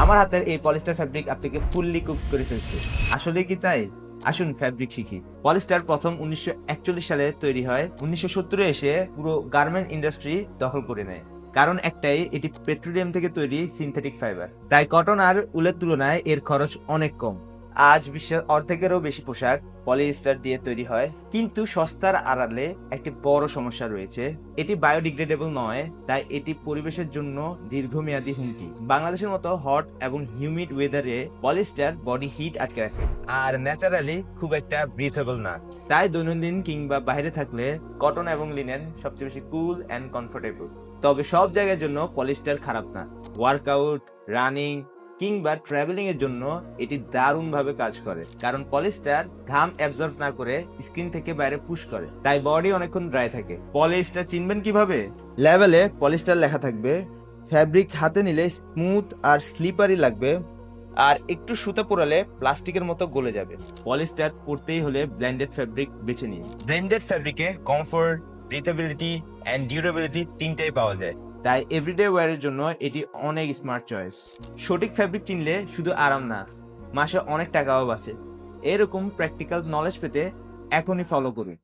আমার হাতের এই পলিস্টার ফ্যাব্রিক আপনাকে ফুললি কুক করে ফেলছে। আসলে কি তাই? আসুন ফ্যাব্রিক শিখি। পলিস্টার প্রথম 1941 সালে তৈরি হয়। 1970-এ এসে পুরো গার্মেন্ট ইন্ডাস্ট্রি দখল করে নেয়। কারণ একটাই, এটি পেট্রোলিয়াম থেকে তৈরি সিনথেটিক ফাইবার। তাই কটন আর উলের তুলনায় এর খরচ অনেক কম। আজ বিশ্বের অর্ধেকেরও বেশি পোশাক পলিয়েস্টার দিয়ে তৈরি হয়। কিন্তু সস্তার আড়ালে একটি বড় সমস্যা রয়েছে, এটি বায়োডিগ্রেডেবল নয়। তাই এটি পরিবেশের জন্য দীর্ঘমেয়াদী হুমকি। বাংলাদেশের মতো হট এবং হিউমিড ওয়েদারে পলিয়েস্টার বডি হিট আটকে রাখে আর ন্যাচারালি খুব একটা ব্রিথেবল না। তাই দৈনন্দিন কিংবা বাইরে থাকলে কটন এবং লিনেন সবচেয়ে বেশি কুল অ্যান্ড কমফোর্টেবল। তবে সব জায়গার জন্য পলিয়েস্টার খারাপ না। ওয়ার্কআউট, রানিং কিংবা ট্রাভেলিং এর জন্য এটি দারুণভাবে কাজ করে, কারণ পলিয়েস্টার ঘাম অ্যাবজর্ব না করে স্কিন থেকে বাইরে পুশ করে। তাই বডি অনেকক্ষণ ড্রাই থাকে। পলিয়েস্টার চিনবেন কিভাবে? লেবেলে পলিয়েস্টার লেখা থাকবে। ফ্যাব্রিক হাতে নিলে স্মুথ আর স্লিপারি লাগবে, আর একটু সুতা পোড়ালে প্লাস্টিকের মতো গলে যাবে। পলিয়েস্টার পরতেই হলে ব্লেন্ডেড ফ্যাব্রিক বেছে নিন। ব্লেন্ডেড ফ্যাব্রিকে কমফোর্ট, ব্রিথেবিলিটি এন্ড ডিউরেবিলিটি তিনটাই পাওয়া যায়। তাই এভরিডে ওয়্যারের জন্য এটি অনেক স্মার্ট চয়েস। সঠিক ফ্যাব্রিক চিনলে শুধু আরাম না, মাসে অনেক টাকাও বাঁচে। এরকম প্র্যাকটিক্যাল নলেজ পেতে এখনই ফলো করুন।